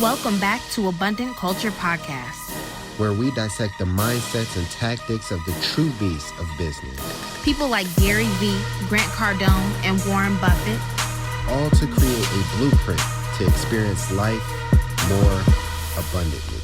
Welcome back to Abundant Culture Podcast, where we dissect the mindsets and tactics of the true beasts of business. People like Gary Vee, Grant Cardone, and Warren Buffett. All to create a blueprint to experience life more abundantly.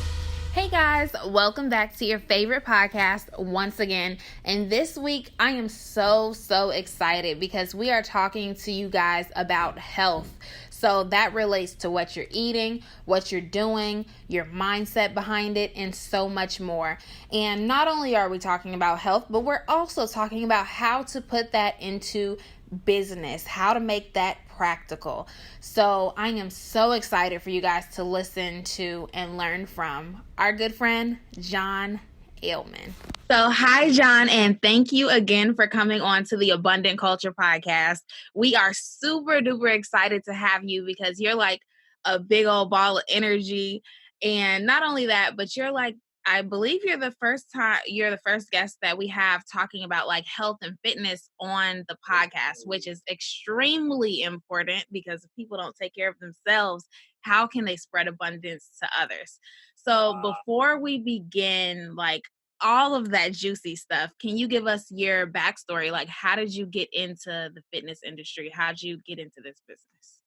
Hey guys, welcome back to your favorite podcast once again. And this week, I am so excited because we are talking to you guys about health. So that relates to what you're eating, what you're doing, your mindset behind it, and so much more. And not only are we talking about health, but we're also talking about how to put that into business, how to make that practical. So I am so excited for you guys to listen to and learn from our good friend, Jon Aleman. So hi, Jon, and thank you again for coming on to the Abundant Culture Podcast. We are super duper excited to have you because you're like a big old ball of energy. And not only that, but you're like, I believe you're the first guest that we have talking about like health and fitness on the podcast, which is extremely important because if people don't take care of themselves, how can they spread abundance to others? So before we begin, like all of that juicy stuff, can you give us your backstory? Like, how did you get into the fitness industry? How did you get into this business?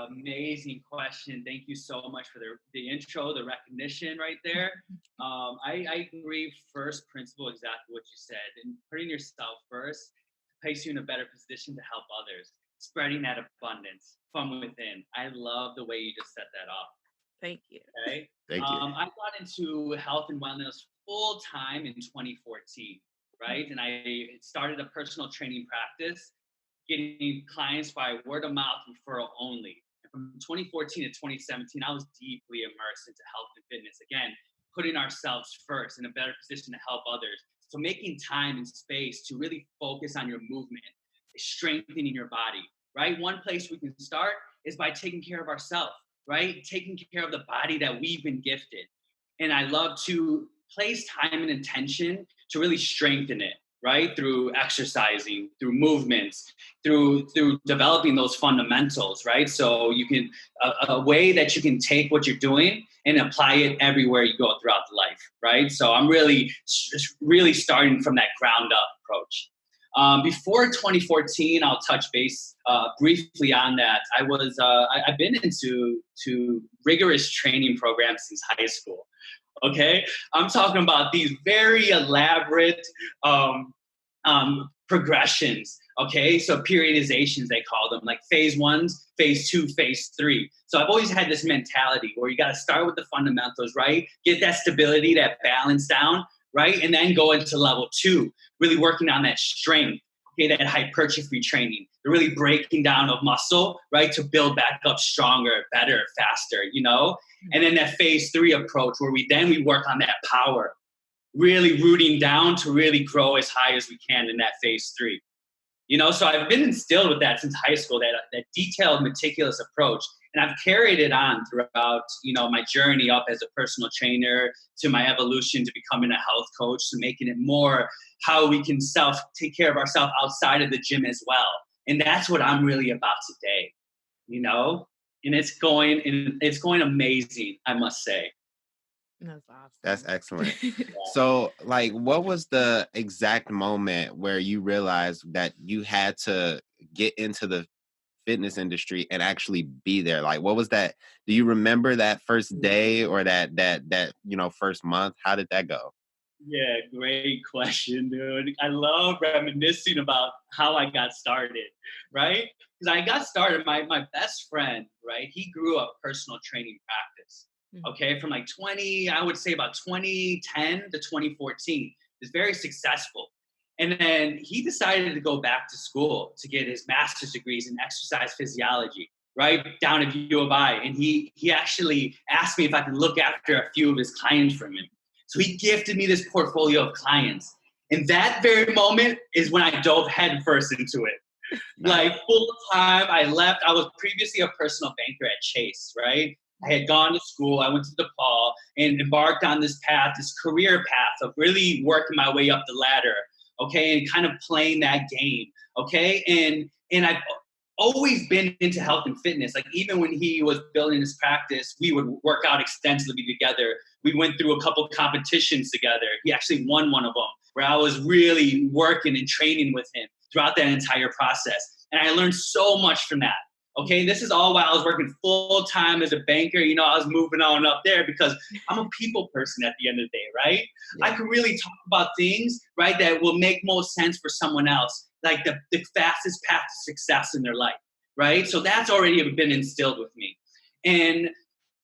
Amazing question. Thank you so much for the intro, the recognition right there. I agree, first principle, exactly what you said. And putting yourself first places you in a better position to help others, spreading that abundance from within. I love the way you just set that off. Thank you. Okay. Thank you. I got into health and wellness full time in 2014, right? And I started a personal training practice, getting clients by word of mouth referral only. And from 2014 to 2017, I was deeply immersed into health and fitness. Again, putting ourselves first in a better position to help others. So making time and space to really focus on your movement, strengthening your body, right? One place we can start is by taking care of ourselves, right? Taking care of the body that we've been gifted. And I love to place time and intention to really strengthen it, right? Through exercising, through movements, through developing those fundamentals, right? So you can, a way that you can take what you're doing and apply it everywhere you go throughout the life, right? So I'm really starting from that ground up approach. Before 2014, I'll touch base briefly on that. I've been into rigorous training programs since high school. Okay, I'm talking about these very elaborate progressions. Okay, so periodizations they call them, like phase 1, phase 2, phase 3. So I've always had this mentality where you got to start with the fundamentals, right? Get that stability, that balance down, right? And then go into level 2, really working on that strength, okay, that hypertrophy training, the really breaking down of muscle, right, to build back up stronger, better, faster, you know? And then that phase 3 approach where we work on that power, really rooting down to really grow as high as we can in that phase 3. You know, so I've been instilled with that since high school, that detailed, meticulous approach. And I've carried it on throughout, you know, my journey up as a personal trainer, to my evolution to becoming a health coach, to making it more how we can take care of ourselves outside of the gym as well. And that's what I'm really about today, you know? And it's going amazing, I must say. That's awesome. That's excellent. So, like, what was the exact moment where you realized that you had to get into the fitness industry and actually be there? Like, what was that? Do you remember that first day or that first month? How did that go? Yeah, great question, dude. I love reminiscing about how I got started, right? Because I got started, my best friend, right? He grew up personal training practice, okay? From like I would say about 2010 to 2014. It's very successful. And then he decided to go back to school to get his master's degrees in exercise physiology, right? Down at U of I. And he actually asked me if I could look after a few of his clients for him. So he gifted me this portfolio of clients. And that very moment is when I dove headfirst into it. Like full time, I left. I was previously a personal banker at Chase, right? I had gone to school. I went to DePaul and embarked on this path, this career path of really working my way up the ladder, okay? And kind of playing that game, okay? And I've always been into health and fitness. Like even when he was building his practice, we would work out extensively together. We went through a couple competitions together. He actually won one of them where I was really working and training with him throughout that entire process. And I learned so much from that. Okay, this is all while I was working full time as a banker. You know, I was moving on up there because I'm a people person at the end of the day, right? Yeah. I can really talk about things, right, that will make most sense for someone else, like the fastest path to success in their life, right? So that's already been instilled with me. And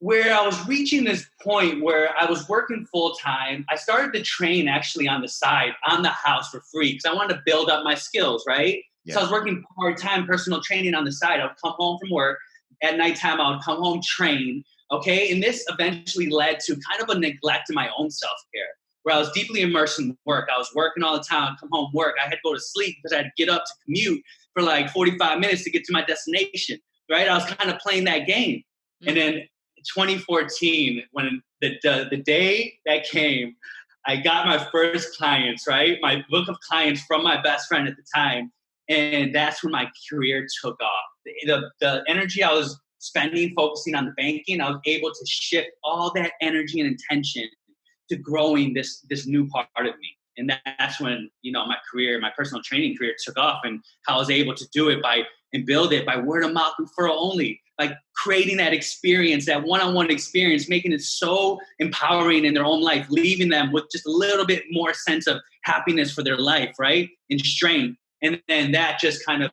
where I was reaching this point where I was working full time, I started to train actually on the side, on the house for free, because I wanted to build up my skills, right? Yeah. So I was working part-time personal training on the side. I would come home from work. At nighttime, I would come home, train, okay? And this eventually led to kind of a neglect of my own self-care, where I was deeply immersed in work. I was working all the time. I'd come home, work. I had to go to sleep because I had to get up to commute for like 45 minutes to get to my destination, right? I was kind of playing that game. Mm-hmm. And then 2014, when the day that came, I got my first clients, right? My book of clients from my best friend at the time. And that's when my career took off. The energy I was spending focusing on the banking, I was able to shift all that energy and intention to growing this new part of me. And that's when, you know, my career, my personal training career took off, and how I was able to do it and build it by word of mouth referral only, like creating that experience, that one-on-one experience, making it so empowering in their own life, leaving them with just a little bit more sense of happiness for their life, right? And strength. And then that just kind of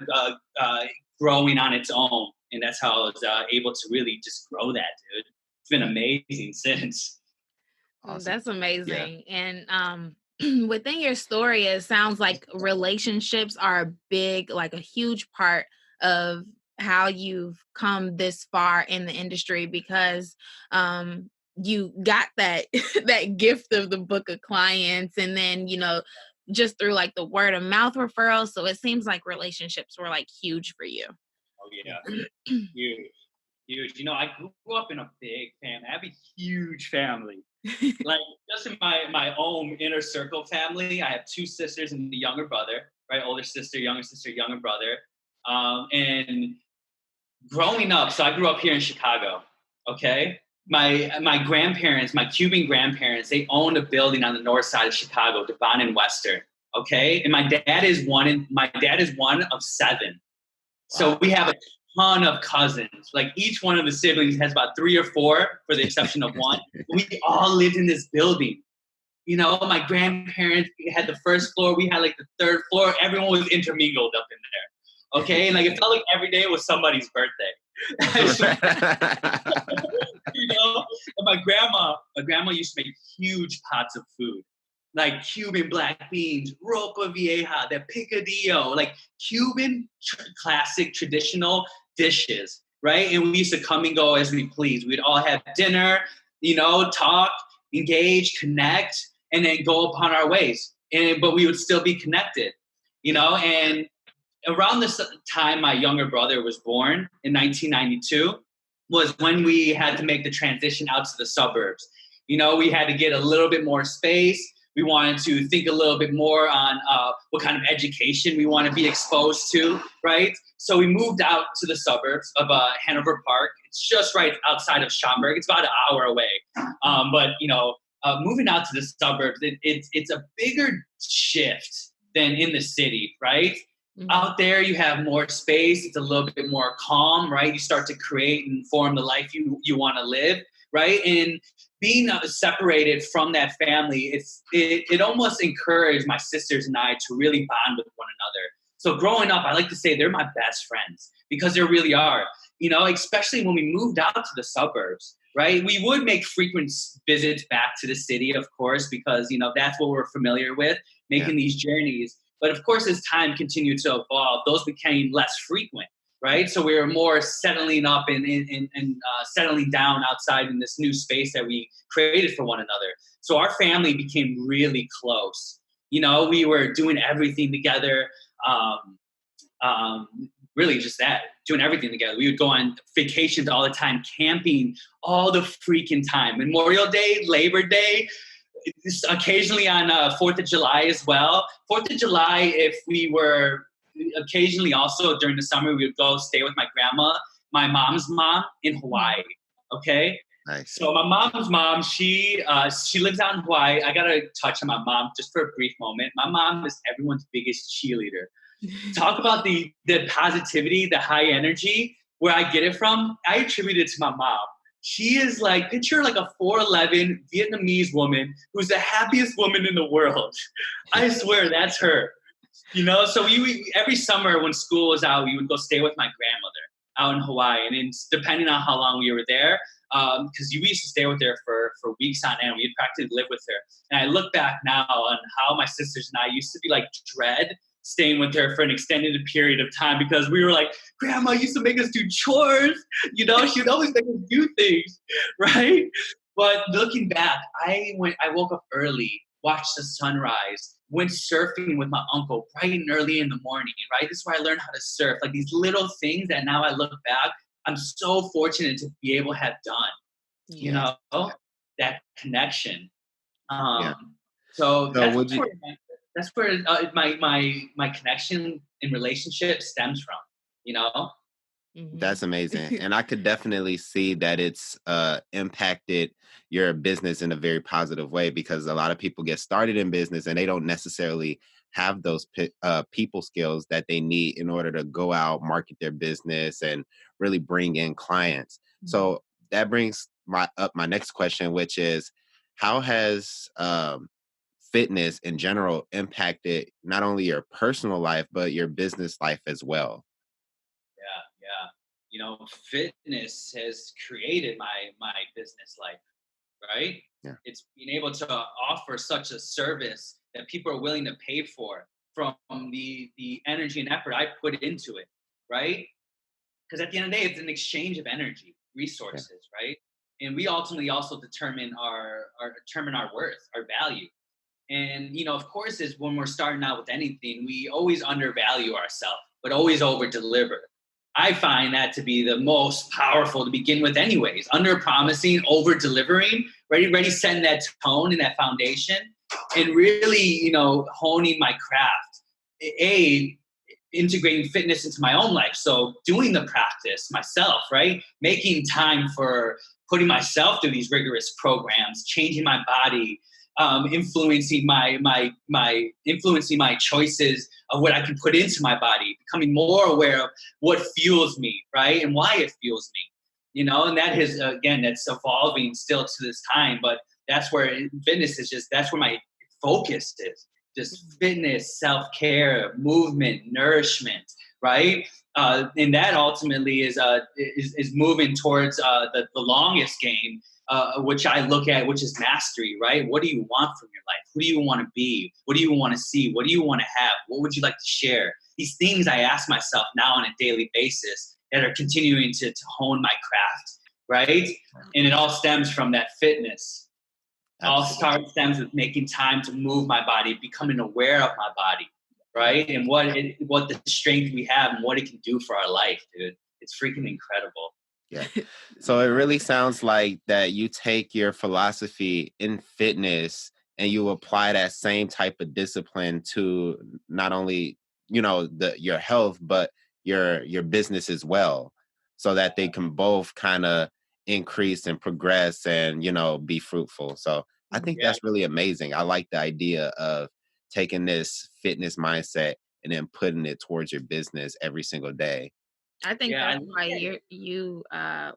growing on its own. And that's how I was able to really just grow that, dude. It's been amazing since. Awesome. That's amazing. Yeah. And within your story, it sounds like relationships are a huge part of how you've come this far in the industry, because you got that that gift of the book of clients, and then, you know, just through like the word of mouth referrals. So it seems like relationships were like huge for you. Oh yeah. Huge. You know, I grew up in a big family. I have a huge family. Like just in my own inner circle family, I have 2 sisters and a younger brother, right? Older sister, younger brother. And growing up, so I grew up here in Chicago, okay? My grandparents, my Cuban grandparents, they owned a building on the north side of Chicago, Devon and Western, okay? And my dad is one of 7. Wow. So we have a ton of cousins. Like each one of the siblings has about 3 or 4, for the exception of one. We all lived in this building. You know, my grandparents had the first floor. We had like the 3rd floor. Everyone was intermingled up in there. Okay. And like it felt like every day was somebody's birthday. You know, and my grandma used to make huge pots of food, like Cuban black beans, ropa vieja, that picadillo, like Cuban classic traditional dishes, right? And we used to come and go as we please. We'd all have dinner, you know, talk, engage, connect, and then go upon our ways. But we would still be connected, you know. And around this time my younger brother was born in 1992 was when we had to make the transition out to the suburbs. You know, we had to get a little bit more space. We wanted to think a little bit more on what kind of education we want to be exposed to, right? So we moved out to the suburbs of Hanover Park. It's just right outside of Schaumburg. It's about an hour away. But, you know, moving out to the suburbs, it's a bigger shift than in the city, right? Mm-hmm. Out there, you have more space. It's a little bit more calm, right? You start to create and form the life you want to live, right? And being separated from that family, it almost encouraged my sisters and I to really bond with one another. So growing up, I like to say they're my best friends, because they really are, you know, especially when we moved out to the suburbs, right? We would make frequent visits back to the city, of course, because, you know, that's what we're familiar with, making these journeys. But of course, as time continued to evolve, those became less frequent, right? So we were more settling up and settling down outside in this new space that we created for one another. So our family became really close. You know, we were doing everything together. Really just that, doing everything together. We would go on vacations all the time, camping all the freaking time. Memorial Day, Labor Day, occasionally on 4th of July as well. 4th of July, if we were occasionally also during the summer, we would go stay with my grandma, my mom's mom in Hawaii. Okay. Nice. So my mom's mom, she lives out in Hawaii. I got to touch on my mom just for a brief moment. My mom is everyone's biggest cheerleader. Talk about the positivity, the high energy, where I get it from. I attribute it to my mom. She is like, picture like a 4'11" Vietnamese woman who's the happiest woman in the world. I swear that's her. You know, so we every summer when school was out, we would go stay with my grandmother out in Hawaii. And it's depending on how long we were there, because we used to stay with her for weeks on end. We'd practically live with her. And I look back now on how my sisters and I used to be like dread staying with her for an extended period of time, because we were like, Grandma used to make us do chores, you know, she would always make us do things, right? But looking back, I woke up early, watched the sunrise, went surfing with my uncle bright and early in the morning, right? This is where I learned how to surf. Like these little things that now I look back, I'm so fortunate to be able to have done, you know, that connection. So that's where my connection in relationship stems from, you know? That's amazing. And I could definitely see that it's impacted your business in a very positive way, because a lot of people get started in business and they don't necessarily have those people skills that they need in order to go out, market their business, and really bring in clients. So that brings my next question, which is, how has fitness in general impacted not only your personal life, but your business life as well? Yeah. You know, fitness has created my business life, right? Yeah. It's being able to offer such a service that people are willing to pay for, from the energy and effort I put into it, right? Because at the end of the day, it's an exchange of energy, resources, right? And we ultimately also determine our worth, our value. And, you know, of course, is when we're starting out with anything, we always undervalue ourselves, but always over deliver. I find that to be the most powerful to begin with anyways. Under promising, over delivering, ready setting that tone and that foundation, and really, you know, honing my craft. Integrating fitness into my own life. So doing the practice myself, right? Making time for putting myself through these rigorous programs, changing my body, influencing my choices of what I can put into my body, becoming more aware of what fuels me, right? And why it fuels me, you know? And that is, again, that's evolving still to this time, but that's where fitness is that's where my focus is. Just fitness, self-care, movement, nourishment, right? And that ultimately is moving towards the longest game, which I look at, which is mastery, right? What do you want from your life? Who do you want to be? What do you want to see? What do you want to have? What would you like to share? These things I ask myself now on a daily basis that are continuing to hone my craft, right? And it all stems from that fitness. All stems with making time to move my body, becoming aware of my body, right? And what the strength we have and what it can do for our life, dude. It's freaking incredible. Yeah. So it really sounds like that you take your philosophy in fitness and you apply that same type of discipline to not only, you know, your health, but your business as well, so that they can both kind of increase and progress and, you know, be fruitful. So I think that's really amazing. I like the idea of taking this fitness mindset and then putting it towards your business every single day. I think that's why you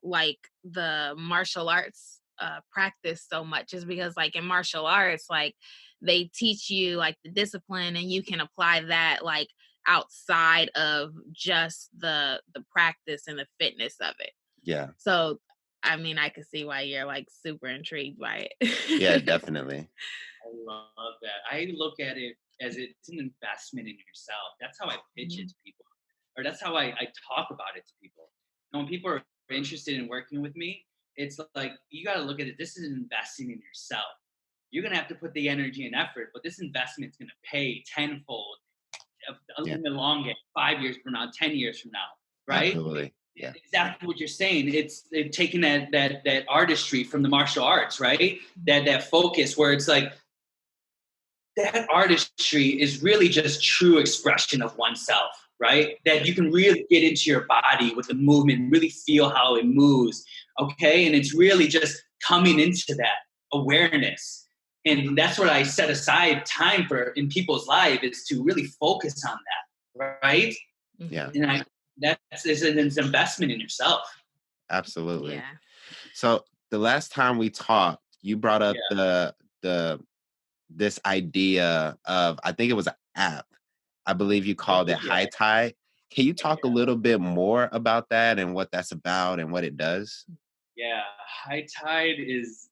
like the martial arts practice so much, is because like in martial arts, like they teach you like the discipline, and you can apply that like outside of just the practice and the fitness of it. Yeah. So I mean, I can see why you're like super intrigued by it. Yeah, definitely. I love that. I look at it as it's an investment in yourself. That's how I pitch it to people, or that's how I talk about it to people. And when people are interested in working with me, it's like, you got to look at it. This is investing in yourself. You're going to have to put the energy and effort, but this investment is going to pay tenfold in the long game, 5 years from now, 10 years from now, right? Absolutely. Yeah. Exactly what you're saying. It's taking that artistry from the martial arts, right? That focus where it's like, that artistry is really just true expression of oneself, right? That you can really get into your body with the movement, really feel how it moves, okay? And it's really just coming into that awareness. And that's what I set aside time for in people's life, is to really focus on that, right? Yeah. And that's an investment in yourself. Absolutely. Yeah. So the last time we talked, you brought up the this idea of, I think it was an app. I believe you called it High Tide. Can you talk a little bit more about that and what that's about and what it does? Yeah, High Tide is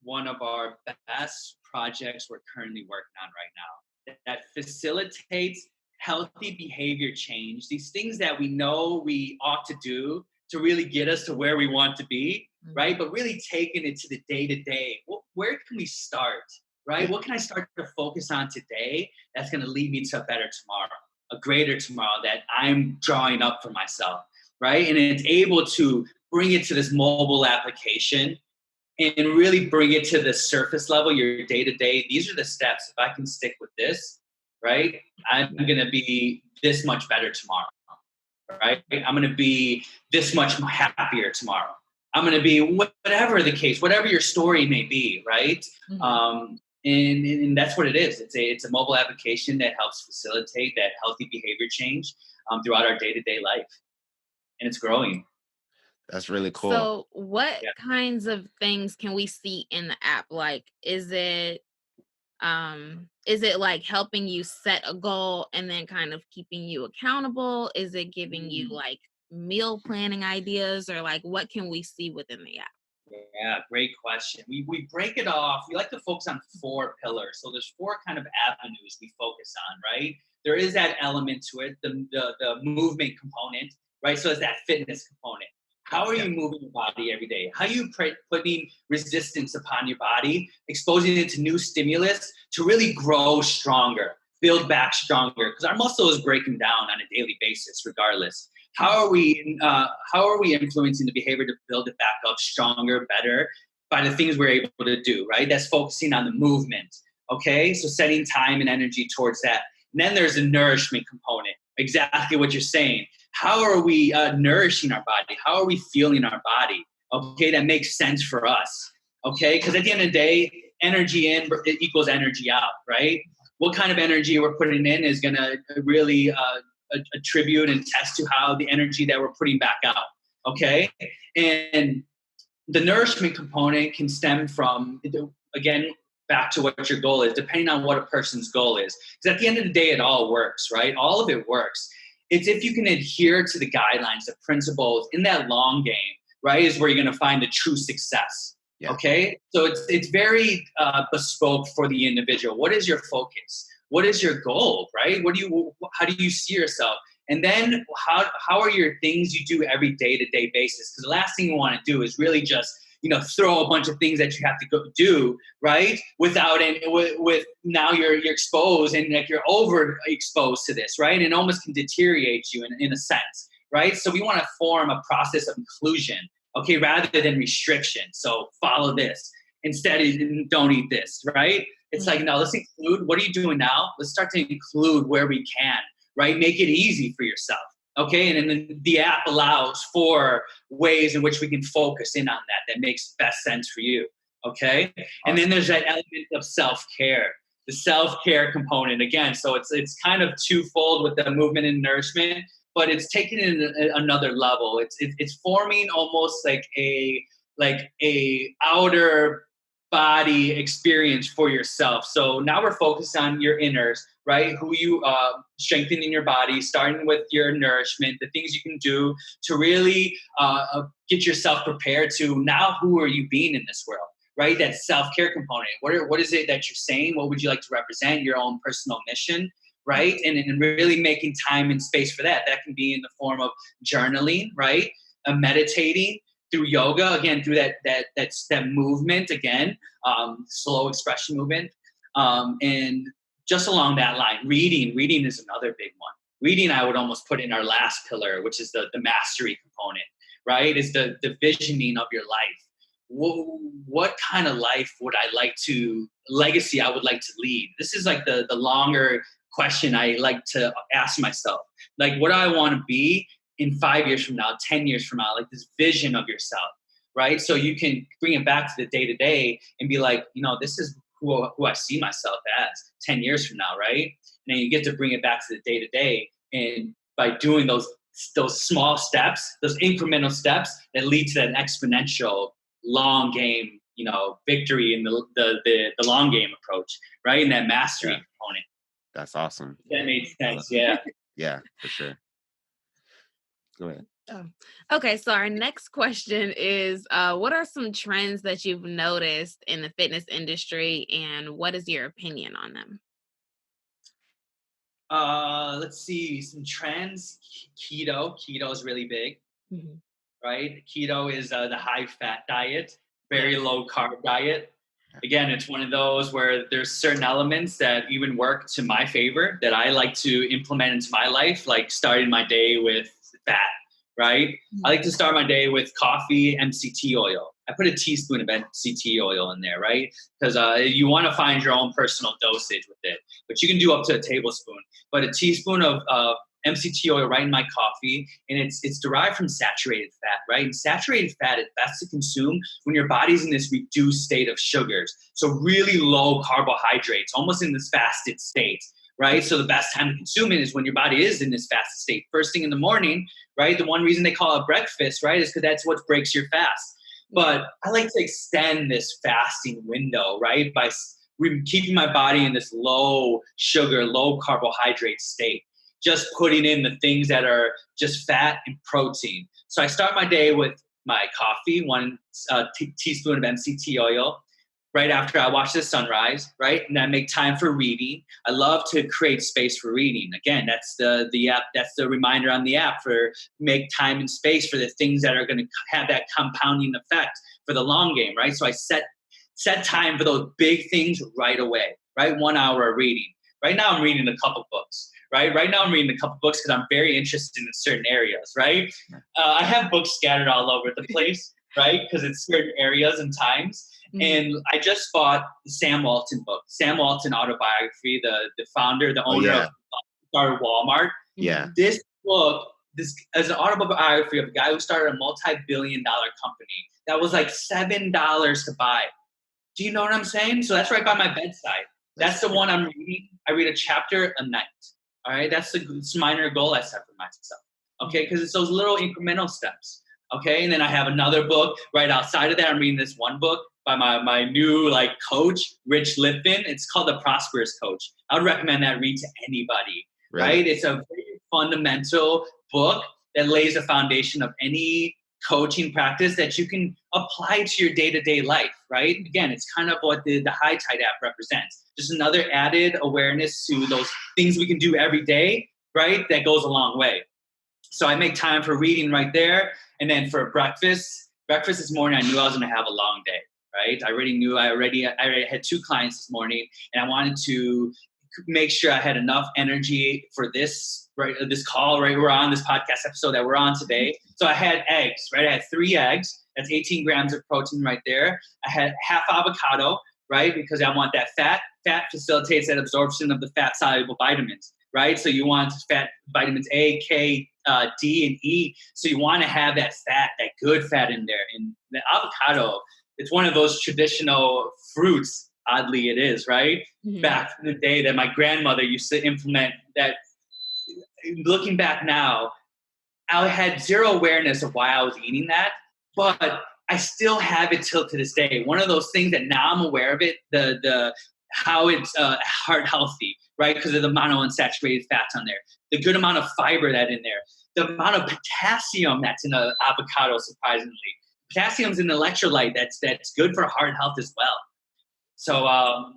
one of our best projects we're currently working on right now that facilitates healthy behavior change, these things that we know we ought to do to really get us to where we want to be, right? But really taking it to the day-to-day. Where can we start, right? What can I start to focus on today that's going to lead me to a better tomorrow, a greater tomorrow that I'm drawing up for myself, right? And it's able to bring it to this mobile application and really bring it to the surface level, your day-to-day. These are the steps. If I can stick with this, right, I'm going to be this much better tomorrow, right? I'm going to be this much happier tomorrow. I'm going to be whatever the case, whatever your story may be, right? And that's what it is. It's a mobile application that helps facilitate that healthy behavior change throughout our day-to-day life. And it's growing. That's really cool. So what kinds of things can we see in the app? Like, is it like helping you set a goal and then kind of keeping you accountable? Is it giving you like meal planning ideas, or like what can we see within the app? Yeah, great question. We break it off. We like to focus on 4 pillars. So there's 4 kind of avenues we focus on, right? There is that element to it, the movement component, right? So it's that fitness component. How are you moving your body every day? How are you putting resistance upon your body, exposing it to new stimulus to really grow stronger, build back stronger? Because our muscle is breaking down on a daily basis, regardless. How are we influencing the behavior to build it back up stronger, better, by the things we're able to do, right? That's focusing on the movement, okay? So setting time and energy towards that. And then there's a nourishment component, exactly what you're saying. How are we nourishing our body? How are we fueling our body? Okay, that makes sense for us, okay? Because at the end of the day, energy in equals energy out, right? What kind of energy we're putting in is going to really attribute and test to how the energy that we're putting back out, okay? And the nourishment component can stem from, again, back to what your goal is, depending on what a person's goal is. Because at the end of the day, it all works, right? All of it works. It's if you can adhere to the guidelines, the principles in that long game, right, is where you're going to find the true success. Yeah. Okay? So it's very bespoke for the individual. What is your focus? What is your goal, right? How do you see yourself? And then how are your things you do every day-to-day basis? Because the last thing you want to do is really just, throw a bunch of things that you have to go do, right? Without any, with now you're exposed and like you're overexposed to this, right? And it almost can deteriorate you in a sense, right? So we want to form a process of inclusion, okay, rather than restriction. So follow this. Instead, don't eat this, right? It's like, no, let's include. What are you doing now? Let's start to include where we can, right? Make it easy for yourself. Okay, and then the app allows for ways in which we can focus in on that makes best sense for you, okay? Awesome. And then there's that element of self-care, the self-care component again. So it's kind of twofold with the movement and nourishment, but it's taken it another level. It's forming almost like a outer body experience for yourself. So now we're focused on your inners, right? Who you strengthening your body, starting with your nourishment, the things you can do to really get yourself prepared to now who are you being in this world, right? That self-care component. What is it that you're saying? What would you like to represent? Your own personal mission, right? And really making time and space for that. That can be in the form of journaling, right? Meditating, through yoga, again, through that step movement, again, slow expression movement. And just along that line, reading is another big one. Reading, I would almost put in our last pillar, which is the mastery component, right? Is the visioning of your life. What kind of life would I like to, legacy I would like to lead? This is like the longer question I like to ask myself. Like, what do I want to be in 5 years from now, 10 years from now? Like this vision of yourself, right? So you can bring it back to the day to day and be like, you know, this is who I see myself as 10 years from now, right? And then you get to bring it back to the day to day, and by doing those small steps, those incremental steps that lead to that exponential long game, you know, victory in the long game approach, right? And that mastery component. That's awesome. That made sense. Yeah. Yeah, for sure. Go ahead. Oh. Okay, so our next question is, what are some trends that you've noticed in the fitness industry, and what is your opinion on them? Let's see, some trends. Keto is really big, right? Keto is the high fat diet, very low carb diet. Again, it's one of those where there's certain elements that even work to my favor that I like to implement into my life, like starting my day with fat, right? I like to start my day with coffee, MCT oil. I put a teaspoon of MCT oil in there, right? Because you want to find your own personal dosage with it, but you can do up to a tablespoon. But a teaspoon of MCT oil right in my coffee, and it's derived from saturated fat, right? And saturated fat is best to consume when your body's in this reduced state of sugars. So really low carbohydrates, almost in this fasted state, right? So the best time to consume it is when your body is in this fasted state. First thing in the morning, right? The one reason they call it breakfast, right, is because that's what breaks your fast. But I like to extend this fasting window, right, by keeping my body in this low sugar, low carbohydrate state. Just putting in the things that are just fat and protein. So I start my day with my coffee, one teaspoon of MCT oil, right after I watch the sunrise, right? And I make time for reading. I love to create space for reading. Again, that's the app, that's the reminder on the app for make time and space for the things that are going to have that compounding effect for the long game, right? So I set time for those big things right away, right? 1 hour of reading. Right now I'm reading a couple books. Right now I'm reading a couple books because I'm very interested in certain areas, right? I have books scattered all over the place, right? Because it's certain areas and times. And I just bought the Sam Walton book, Sam Walton autobiography, the founder, the owner of started Walmart. Yeah. This book, this is an autobiography of a guy who started a multi-billion-dollar company that was like $7 to buy. Do you know what I'm saying? So that's right by my bedside. That's the one I'm reading. I read a chapter a night. All right, that's the minor goal I set for myself. Okay, because it's those little incremental steps. Okay, and then I have another book right outside of that. I'm reading this one book by my new like coach, Rich Lipton. It's called The Prosperous Coach. I would recommend that read to anybody. Right? It's a very fundamental book that lays the foundation of any coaching practice that you can apply to your day-to-day life, right? Again, it's kind of what the High Tide app represents. Just another added awareness to those things we can do every day, right? That goes a long way. So I make time for reading right there. And then for breakfast this morning, I knew I was going to have a long day, right? I already had 2 clients this morning, and I wanted to make sure I had enough energy for this, right? This call, right? We're on this podcast episode that we're on today. So I had eggs, right? I had 3 eggs. That's 18 grams of protein right there. I had half avocado, right? Because I want that fat. Fat facilitates that absorption of the fat-soluble vitamins, right? So you want fat, vitamins A, K, D, and E. So you want to have that fat, that good fat in there. And the avocado, it's one of those traditional fruits, oddly it is, right? Back in the day that my grandmother used to implement that. Looking back now, I had zero awareness of why I was eating that, but I still have it till to this day. One of those things that now I'm aware of it, the how it's heart healthy, right? Because of the monounsaturated fats on there, the good amount of fiber that in there, the amount of potassium that's in an avocado, surprisingly. Potassium's an electrolyte that's good for heart health as well. So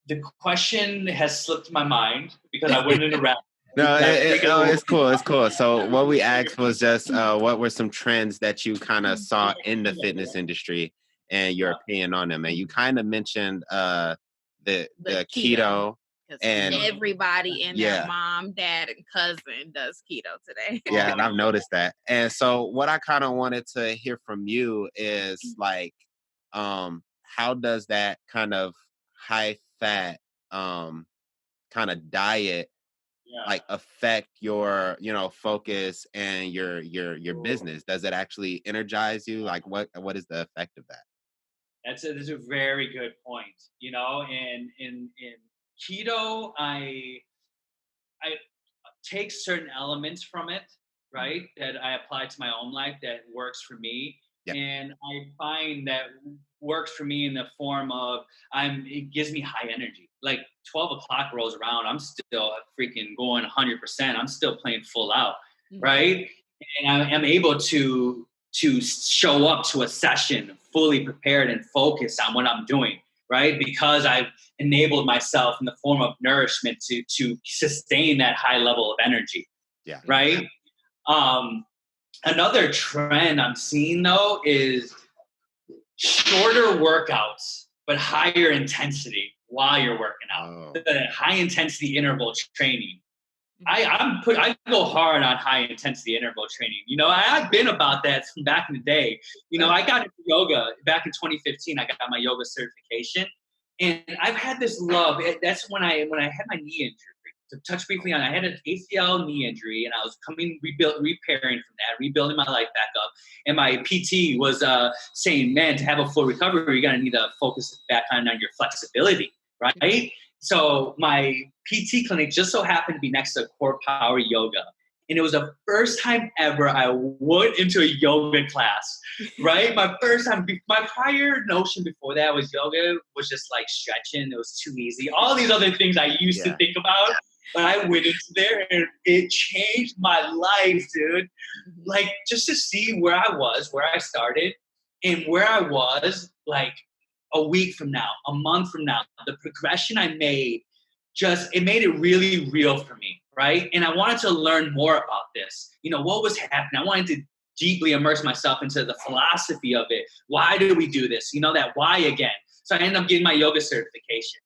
the question has slipped my mind because I went into rap. No, it's cool. It's cool. So what we asked was just what were some trends that you kind of saw in the fitness industry and your opinion on them. And you kind of mentioned the keto. And everybody and their mom, dad, and cousin does keto today. Yeah, and I've noticed that. And so what I kind of wanted to hear from you is like, how does that kind of high fat kind of diet Yeah. like affect your, focus and your Ooh. business? Does it actually energize you? Like what is the effect of that? That's a very good point. You know, and in keto, I take certain elements from it, right, that I apply to my own life that works for me. Yeah. And I find that works for me in the form of it gives me high energy. Like 12 o'clock rolls around, I'm still freaking going 100%. I'm still playing full out, Mhm. right? And I am able to show up to a session fully prepared and focused on what I'm doing, right? Because I've enabled myself in the form of nourishment to sustain that high level of energy, Yeah. right? Um, Another trend I'm seeing though is shorter workouts but higher intensity while you're working out. Oh, The high intensity interval training. Mhm. I go hard on high intensity interval training. You know, I've been about that from back in the day. You know, yeah. I got into yoga back in 2015. I got my yoga certification, and I've had this love. That's when I had my knee injury. To touch briefly on, I had an ACL knee injury, and I was repairing from that, rebuilding my life back up. And my PT was saying, "Man, to have a full recovery, you're gonna need to focus back on your flexibility, right?" So my PT clinic just so happened to be next to Core Power Yoga. And it was the first time ever I went into a yoga class, right? My first time, my prior notion before that was yoga was just like stretching. It was too easy. All these other things I used to Yeah. think about, but I went into there and it changed my life, dude. Mhm. Like just to see where I was, where I started, and where I was like a week from now, a month from now, the progression I made it made it really real for me, right? And I wanted to learn more about this. You know, what was happening? I wanted to deeply immerse myself into the philosophy of it. Why do we do this? You know, that why again. So I ended up getting my yoga certification,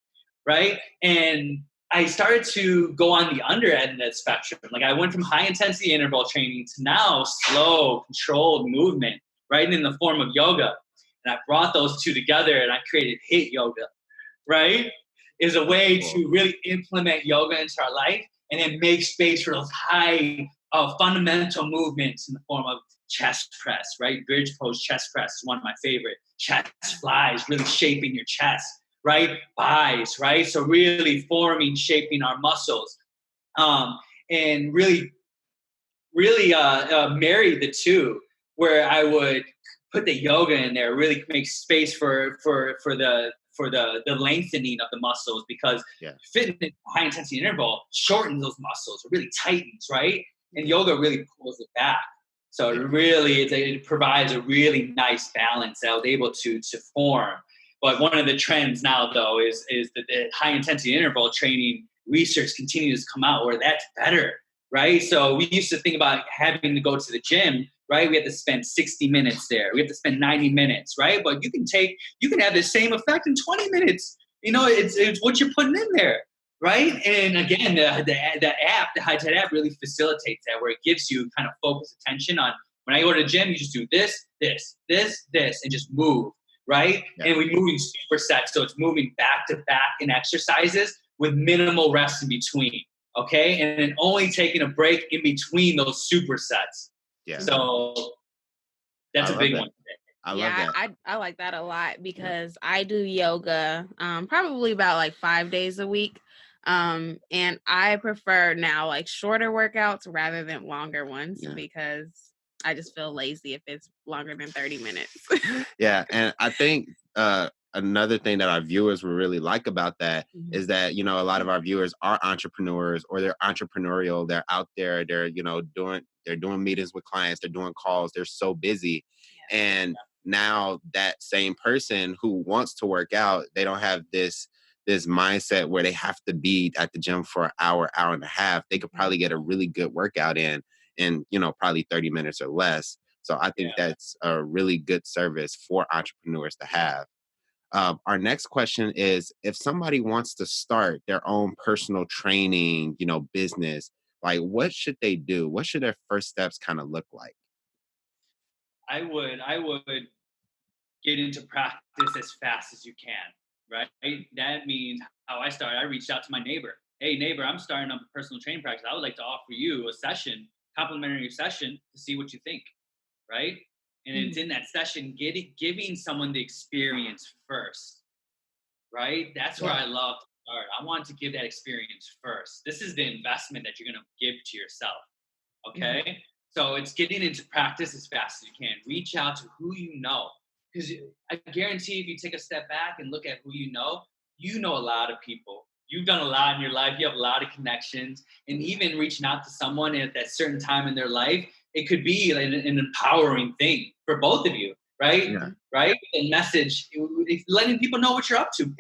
right? And I started to go on the under end of that spectrum. Like I went from high intensity interval training to now slow, controlled movement, right? And in the form of yoga. And I brought those two together and I created HIIT yoga, right? Is a way Cool. to really implement yoga into our life and then make space for those high fundamental movements in the form of chest press, right? Bridge pose chest press is one of my favorite. Chest flies, really shaping your chest, right? Buys, right? So really forming, shaping our muscles, and really marry the two, where I would put the yoga in there, really make space for the lengthening of the muscles, because Yeah. fitness high intensity interval shortens those muscles, it really tightens, right? And yoga really pulls it back. So Yeah. it provides a really nice balance that I was able to form. But one of the trends now though is that the high intensity interval training research continues to come out where that's better, right? So we used to think about having to go to the gym, right? We had to spend 60 minutes there. We have to spend 90 minutes, right? But you can have the same effect in 20 minutes. You know, it's what you're putting in there, right? And again, the app, the High Tide app really facilitates that, where it gives you kind of focused attention on when I go to the gym, you just do this, this, this, this, and just move, right? Yeah. And we move in supersets. So it's moving back to back in exercises with minimal rest in between. Okay, and then only taking a break in between those supersets. Yeah. So I that's a love big that. one. I love Yeah, that. I like that a lot Yeah. because I do yoga probably about like 5 days a week. And I prefer now like shorter workouts rather than longer ones Yeah. because I just feel lazy if it's longer than 30 minutes. Yeah. And I think another thing that our viewers will really like about that Mhm. is that, a lot of our viewers are entrepreneurs or they're entrepreneurial. They're out there, they're doing meetings with clients, they're doing calls, they're so busy. Yeah. And now that same person who wants to work out, they don't have this mindset where they have to be at the gym for an hour and a half. They could probably get a really good workout in probably 30 minutes or less. So I think Yeah. that's a really good service for entrepreneurs to have. Our next question is, if somebody wants to start their own personal training, business, like what should they do? What should their first steps kind of look like? I would get into practice as fast as you can. right? That means how I started. I reached out to my neighbor. Hey, neighbor, I'm starting up a personal training practice. I would like to offer you a session, complimentary session, to see what you think, right? And it's in that session, giving someone the experience first, right? That's where I love to start. I want to give that experience first. This is the investment that you're going to give to yourself, okay? So it's getting into practice as fast as you can. Reach out to who you know. Because I guarantee if you take a step back and look at who you know a lot of people. You've done a lot in your life. You have a lot of connections. And even reaching out to someone at that certain time in their life, it could be an empowering thing for both of you, right? Yeah. Right? And message, letting people know what you're up to.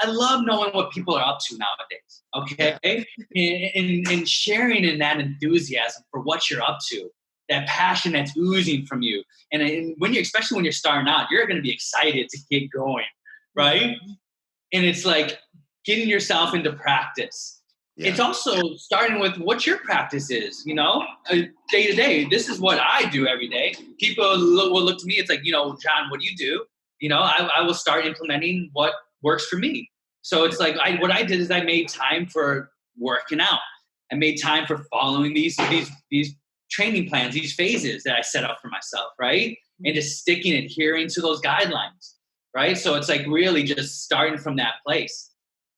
I love knowing what people are up to nowadays, okay? And sharing in that enthusiasm for what you're up to, that passion that's oozing from you. And when especially when you're starting out, you're going to be excited to get going, right? And it's like getting yourself into practice. Yeah. It's also starting with what your practice is, day to day. This is what I do every day. People will look to me. It's like, Jon, what do you do? I will start implementing what works for me. So it's like what I did is I made time for working out. I made time for following these training plans, these phases that I set up for myself, right? And just adhering to those guidelines, right? So it's like really just starting from that place.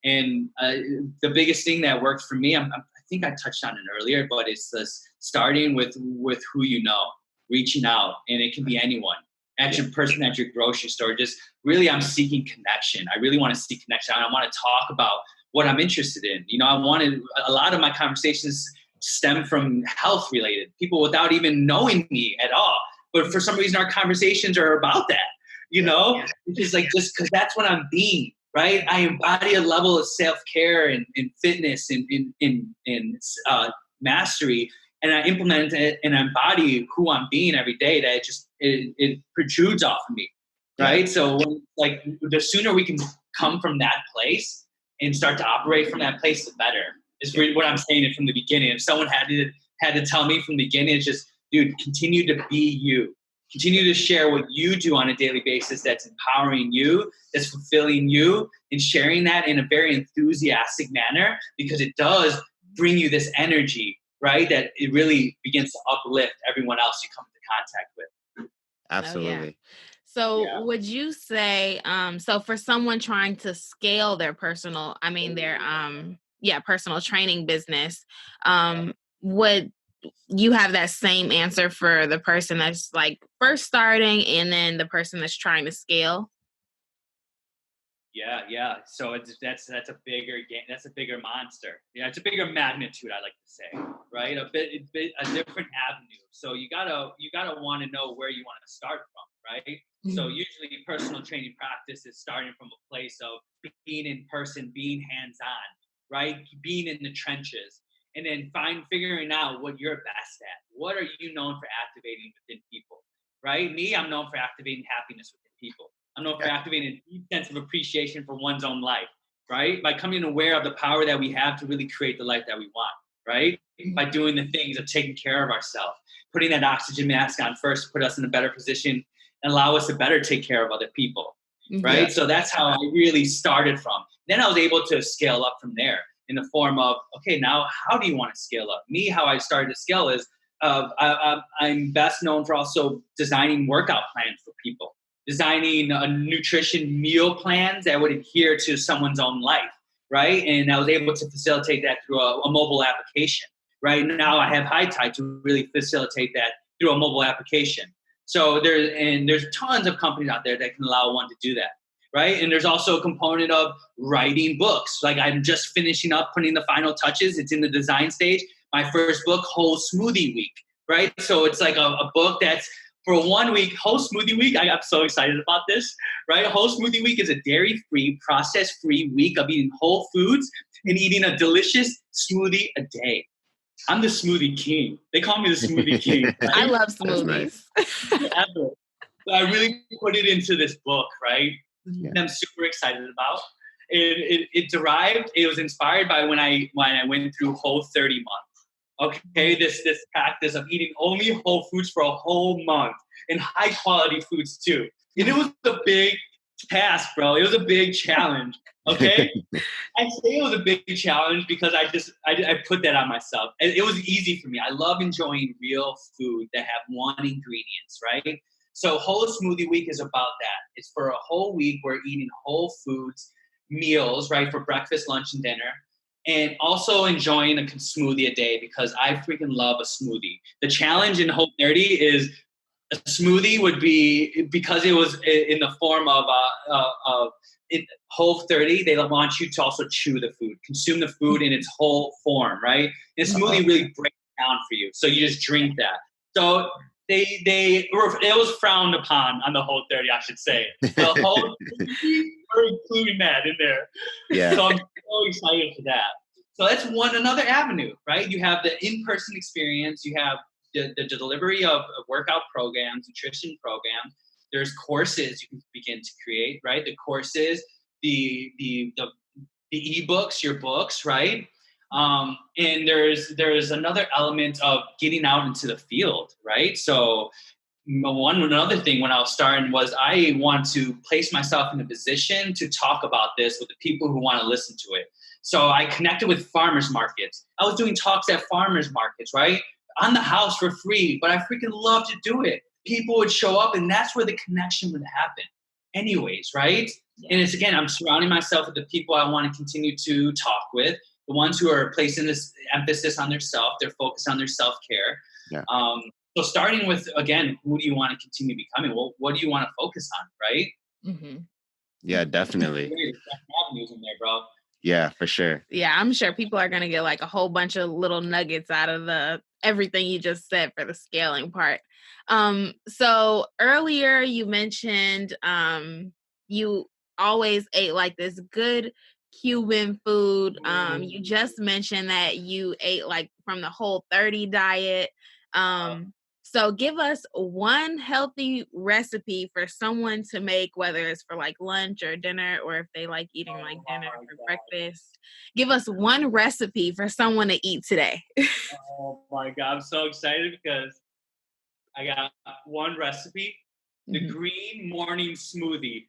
And the biggest thing that worked for me, I think I touched on it earlier, but it's this starting with who you know, reaching out, and it can be anyone. At your person at your grocery store, just really I'm seeking connection. I really want to seek connection. I want to talk about what I'm interested in. I wanted a lot of my conversations stem from health related, people without even knowing me at all. But for some reason, our conversations are about that, It's just like, just because that's what I'm being, right? I embody a level of self-care and fitness and mastery, and I implement it and embody who I'm being every day, that it protrudes off of me, right? Yeah. So the sooner we can come from that place and start to operate from that place, the better. Is what I'm saying it from the beginning. If someone had to tell me from the beginning, it's just, dude, continue to be you. Continue to share what you do on a daily basis that's empowering you, that's fulfilling you, and sharing that in a very enthusiastic manner, because it does bring you this energy, right? That it really begins to uplift everyone else you come into contact with. Absolutely. Oh, yeah. So would you say, so for someone trying to scale their personal training business, would you have that same answer for the person that's like first starting and then the person that's trying to scale? Yeah. So that's a bigger game. That's a bigger monster. Yeah, it's a bigger magnitude, I like to say, right? A different avenue. So you gotta want to know where you want to start from, right? Mm-hmm. So usually personal training practice is starting from a place of being in person, being hands-on, right? Being in the trenches, and then figuring out what you're best at. What are you known for activating within people, right? Me, I'm known for activating happiness within people. I'm known for activating a deep sense of appreciation for one's own life, right? By coming aware of the power that we have to really create the life that we want, right? By doing the things of taking care of ourselves, putting that oxygen mask on first to put us in a better position and allow us to better take care of other people, right? Yeah. So that's how I really started from. Then I was able to scale up from there in the form of, okay, now how do you want to scale up? Me, how I started to scale is I'm best known for also designing workout plans for people. Designing a nutrition meal plans that would adhere to someone's own life, right? And I was able to facilitate that through a mobile application. Right now, I have High Tide to really facilitate that through a mobile application. So there's tons of companies out there that can allow one to do that, right? And there's also a component of writing books. Like I'm just finishing up, putting the final touches. It's in the design stage. My first book, Whole Smoothie Week, right? So it's like a book that's for 1 week, Whole Smoothie Week. I got so excited about this, right? Whole Smoothie Week is a dairy-free, processed-free week of eating whole foods and eating a delicious smoothie a day. I'm the smoothie king. They call me the smoothie king. Right? I love smoothies. So I really put it into this book, right? Yeah. And I'm super excited about. It was inspired by when I went through Whole 30 month. Okay, this practice of eating only whole foods for a whole month and high quality foods too. And it was a big task, bro. It was a big challenge. Okay. I say it was a big challenge because I put that on myself. And it was easy for me. I love enjoying real food that have one ingredients, right? So whole smoothie week is about that. It's for a whole week. We're eating whole foods, meals, right? For breakfast, lunch, and dinner. And also enjoying a smoothie a day because I freaking love a smoothie. The challenge in Whole 30 is a smoothie would be, because it was in the form of Whole 30, they want you to also chew the food, consume the food in its whole form, right? And a smoothie really breaks down for you. So you just drink that. So it was frowned upon on the Whole 30, I should say. The Whole 30, we're including that in there. Yeah. So I'm so excited for that. So that's another avenue, right? You have the in-person experience. You have the delivery of workout programs, nutrition programs. There's courses you can begin to create, right? The courses, the ebooks, your books, right? And there's another element of getting out into the field, right? So another thing when I was starting was I want to place myself in a position to talk about this with the people who want to listen to it. So I connected with farmers markets. I was doing talks at farmers markets, right? On the house for free, but I freaking love to do it. People would show up and that's where the connection would happen anyways, right? Yeah. And it's, again, I'm surrounding myself with the people I want to continue to talk with, the ones who are placing this emphasis on their self, they're focused on their self-care. Yeah. So starting with, again, who do you want to continue becoming? Well, what do you want to focus on, right? Mm-hmm. Yeah, definitely. Avenues in there, bro. Yeah, for sure. Yeah, I'm sure people are going to get like a whole bunch of little nuggets out of everything you just said for the scaling part. So earlier you mentioned you always ate like this good Cuban food. You just mentioned that you ate like from the Whole 30 diet. So give us one healthy recipe for someone to make, whether it's for like lunch or dinner, or if they like eating like dinner for breakfast. Give us one recipe for someone to eat today. Oh my God, I'm so excited because I got one recipe, the green morning smoothie.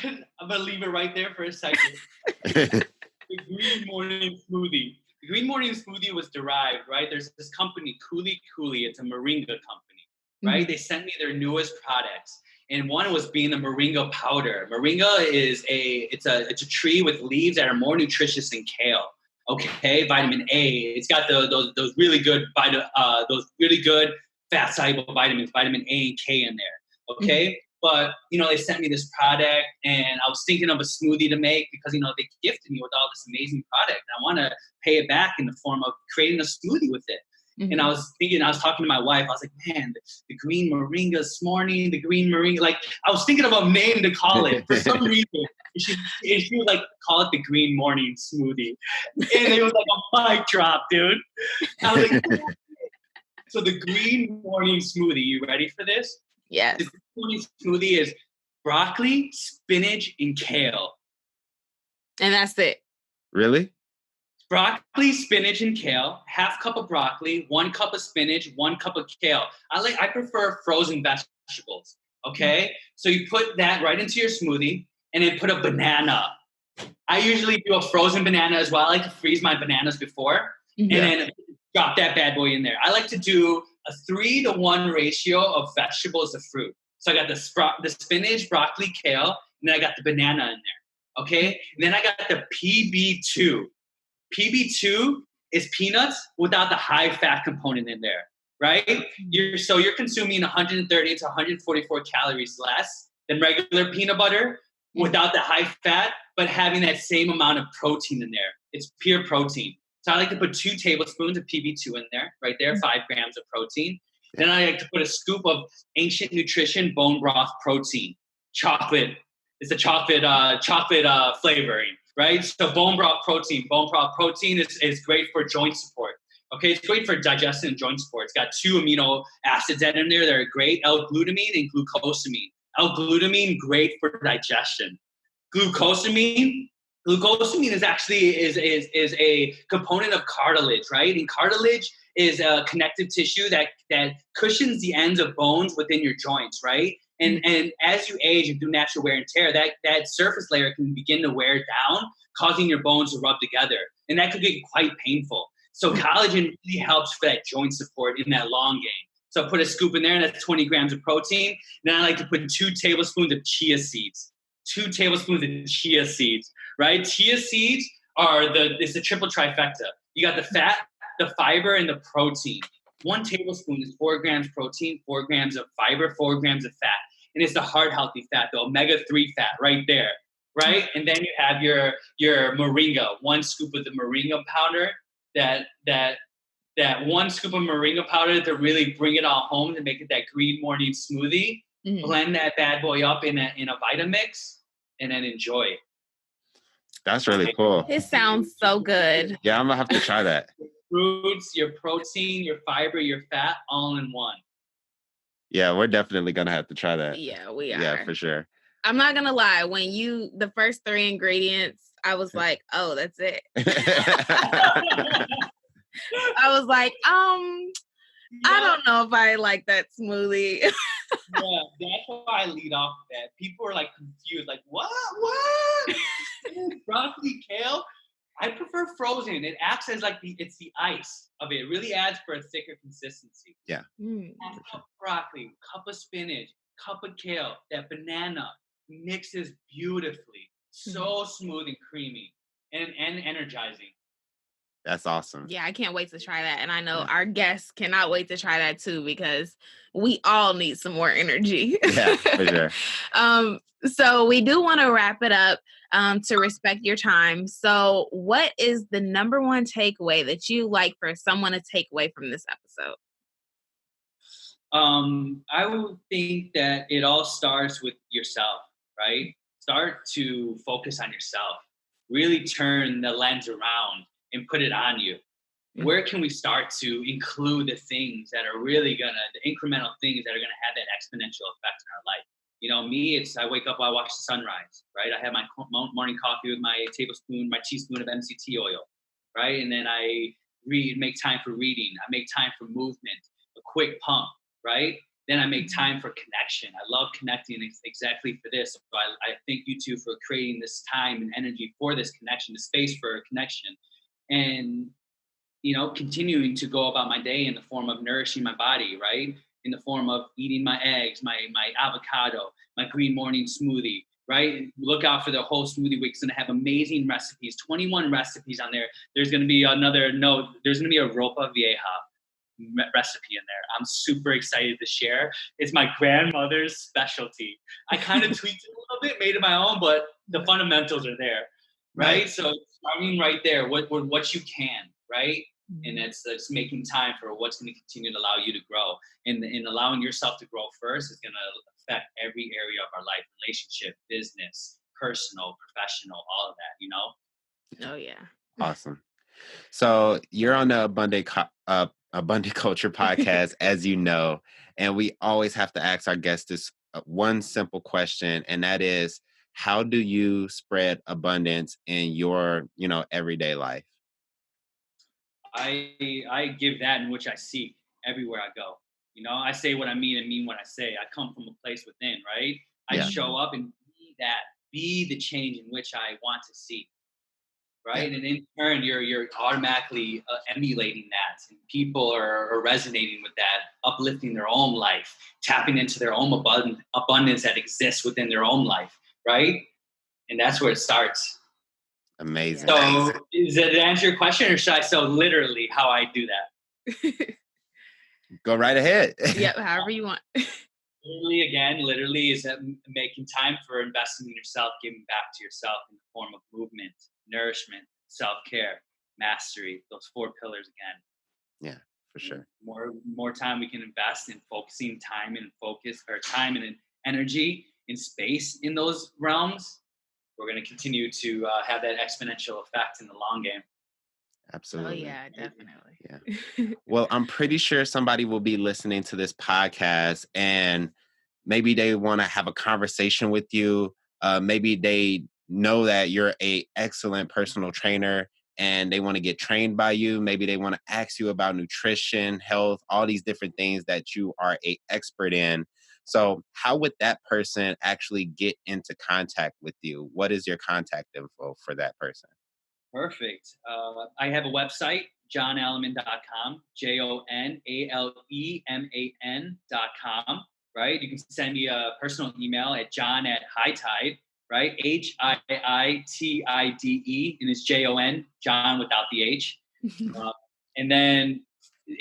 I'm going to leave it right there for a second. The green morning smoothie. The green morning smoothie was derived, right? There's this company, Kuli. It's a moringa company, right? Mm-hmm. They sent me their newest products. And one was being the moringa powder. Moringa is it's a tree with leaves that are more nutritious than kale. Okay, vitamin A. It's got those really good fat soluble vitamins, vitamin A and K in there. Okay. Mm-hmm. But, they sent me this product and I was thinking of a smoothie to make because, they gifted me with all this amazing product. And I want to pay it back in the form of creating a smoothie with it. Mm-hmm. And I was talking to my wife. I was like, man, the green moringa this morning, the green moringa. Like, I was thinking of a name to call it for some reason. She was like, call it the green morning smoothie. And it was like a mic drop, dude. I was like, so the green morning smoothie, you ready for this? Yes. The green morning smoothie is broccoli, spinach, and kale. And that's it. Really? Broccoli, spinach, and kale. Half cup of broccoli, 1 cup of spinach, 1 cup of kale. I prefer frozen vegetables. Okay? So you put that right into your smoothie and then put a banana. I usually do a frozen banana as well. I like to freeze my bananas before and then drop that bad boy in there. I like to do a 3-to-1 ratio of vegetables to fruit. So I got the spinach, broccoli, kale, and then I got the banana in there. Okay? And then I got the PB2. PB2 is peanuts without the high fat component in there, right? You're consuming 130 to 144 calories less than regular peanut butter without the high fat, but having that same amount of protein in there. It's pure protein. So I like to put 2 tablespoons of PB2 in there, right there, 5 grams of protein. Then I like to put a scoop of Ancient Nutrition bone broth protein. Chocolate. It's a chocolate flavoring, right? So bone broth protein. Bone broth protein is great for joint support. Okay, it's great for digestion and joint support. It's got 2 amino acids in there that are great, L-glutamine and glucosamine. L-glutamine, great for digestion. Glucosamine is actually is a component of cartilage, right? And cartilage is a connective tissue that cushions the ends of bones within your joints, right? And as you age and through natural wear and tear, that surface layer can begin to wear down, causing your bones to rub together. And that could get quite painful. So collagen really helps for that joint support in that long game. So I put a scoop in there, and that's 20 grams of protein. Then I like to put 2 tablespoons of chia seeds. 2 tablespoons of chia seeds, right? Chia seeds it's the triple trifecta. You got the fat, the fiber, and the protein. 1 tablespoon is 4 grams protein, 4 grams of fiber, 4 grams of fat. And it's the heart healthy fat, the omega-3 fat right there, right? And then you have your moringa, 1 scoop of the moringa powder, that 1 scoop of moringa powder to really bring it all home to make it that green morning smoothie. Mm-hmm. Blend that bad boy up in a Vitamix and then enjoy. That's really cool. It sounds so good. Yeah, I'm gonna have to try that. Fruits, your protein, your fiber, your fat, all in one. Yeah, we're definitely gonna have to try that. Yeah, we are. Yeah, for sure. I'm not gonna lie. When the first 3 ingredients, I was like, oh, that's it. I was like, I don't know if I like that smoothie. Yeah, that's why I lead off with that. People are like confused, like, what? Broccoli, kale? I prefer frozen. It acts as like it's the ice of it. It really adds for a thicker consistency. Yeah. Cup of broccoli, cup of spinach, cup of kale, that banana mixes beautifully. So smooth and creamy and energizing. That's awesome. Yeah, I can't wait to try that. And I know our guests cannot wait to try that too, because we all need some more energy. Yeah, for sure. So we do want to wrap it up to respect your time. So what is the number one takeaway that you like for someone to take away from this episode? I would think that it all starts with yourself, right? Start to focus on yourself. Really turn the lens around and put it on you. Where can we start to include the things that are really the incremental things that are gonna have that exponential effect in our life? You know, me, I wake up, I watch the sunrise, right? I have my morning coffee with my teaspoon of MCT oil, right? And then I make time for reading. I make time for movement, a quick pump, right? Then I make time for connection. I love connecting exactly for this. So I thank you two for creating this time and energy for this connection, the space for connection. And, you know, continuing to go about my day in the form of nourishing my body, right? In the form of eating my eggs, my avocado, my green morning smoothie, right? And look out for the whole smoothie week. It's going to have amazing recipes, 21 recipes on there. There's going to be there's going to be a ropa vieja recipe in there. I'm super excited to share. It's my grandmother's specialty. I kind of tweaked it a little bit, made it my own, but the fundamentals are there, right? So starting right there, what you can, right? And it's making time for what's going to continue to allow you to grow. And allowing yourself to grow first is going to affect every area of our life: relationship, business, personal, professional, all of that, you know? Oh, yeah. Awesome. So you're on the Abundant Culture podcast, as you know, and we always have to ask our guests this one simple question, and that is, how do you spread abundance in your, everyday life? I give that in which I seek everywhere I go. You know, I say what I mean and mean what I say. I come from a place within, right? I show up and be the change in which I want to see, right? And in turn, you're automatically emulating that, and people are resonating with that, uplifting their own life, tapping into their own abundance that exists within their own life, right? And that's where it starts. Amazing. So, does that answer your question, or should I say literally how I do that? Go right ahead. Yep, however you want. Literally is making time for investing in yourself, giving back to yourself in the form of movement, nourishment, self-care, mastery, those 4 pillars again. Yeah, for sure. More time we can invest in focusing time and energy and space in those realms, we're going to continue to have that exponential effect in the long game. Absolutely. Oh, yeah, definitely. Yeah. Well, I'm pretty sure somebody will be listening to this podcast and maybe they want to have a conversation with you. Maybe they know that you're an excellent personal trainer and they want to get trained by you. Maybe they want to ask you about nutrition, health, all these different things that you are an expert in. So how would that person actually get into contact with you? What is your contact info for that person? Perfect. I have a website, jonaleman.com, JONALEMAN.com, right? You can send me a personal email at john@hightide, right? HIITIDE, and it's JON, John without the H. And then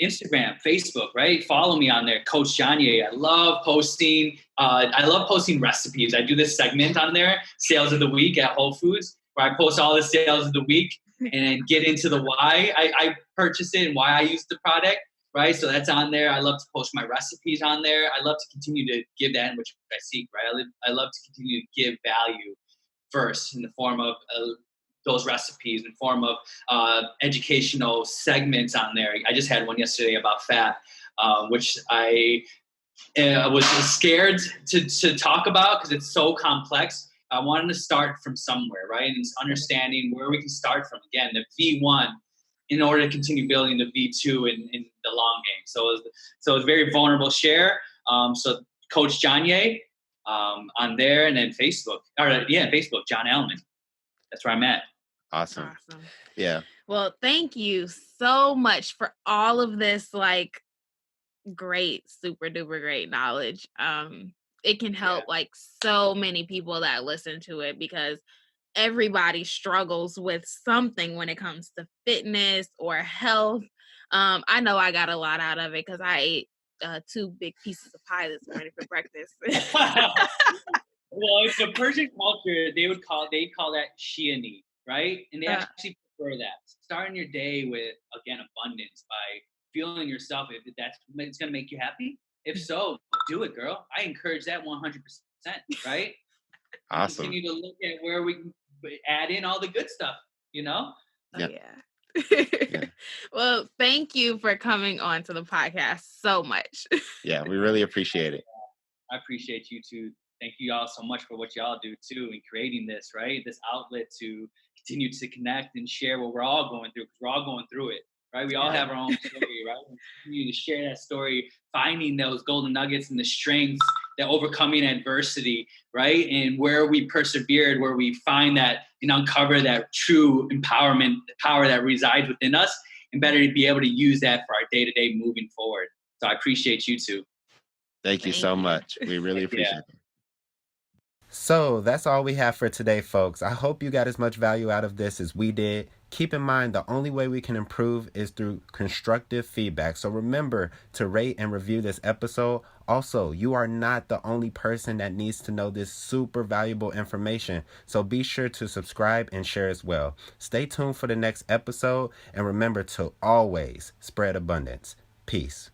Instagram, Facebook, right? Follow me on there, Coach Janye. I love posting. I love posting recipes. I do this segment on there, Sales of the Week at Whole Foods, where I post all the sales of the week and get into the why I purchased it and why I use the product, right? So that's on there. I love to post my recipes on there. I love to continue to give that, which I seek, right? I love to continue to give value first in the form of those recipes, in the form of educational segments on there. I just had one yesterday about fat, which I was scared to talk about because it's so complex. I wanted to start from somewhere, right? And it's understanding where we can start from. Again, the V1 in order to continue building the V2 in the long game. So it was a very vulnerable share. So Coach Janye on there, and then Facebook. Facebook, Jon Aleman. That's where I'm at. Awesome. Yeah. Well, thank you so much for all of this, like, great, super duper great knowledge. It can help like so many people that listen to it, because everybody struggles with something when it comes to fitness or health. I know I got a lot out of it because I ate 2 big pieces of pie this morning for breakfast. Well, it's a Persian culture. They call that shiani, right? And they actually prefer that. Starting your day with, again, abundance by fueling yourself. If it's going to make you happy, if so, do it, girl. I encourage that 100%, right? Awesome. Continue to look at where we can add in all the good stuff, you know? Yeah. Well, thank you for coming on to the podcast so much. Yeah, we really appreciate it. I appreciate you too. Thank you all so much for what y'all do too in creating this, right? This outlet to continue to connect and share what we're all going through, because we're all going through it, right? We all have our own story, right? We continue to share that story, finding those golden nuggets and the strengths, that overcoming adversity, right? And where we persevered, where we find that and uncover that true empowerment, the power that resides within us, and better to be able to use that for our day-to-day moving forward. So I appreciate you too. Thank you so much. We really appreciate it. So that's all we have for today, folks. I hope you got as much value out of this as we did. Keep in mind, the only way we can improve is through constructive feedback. So remember to rate and review this episode. Also, you are not the only person that needs to know this super valuable information. So be sure to subscribe and share as well. Stay tuned for the next episode. And remember to always spread abundance. Peace.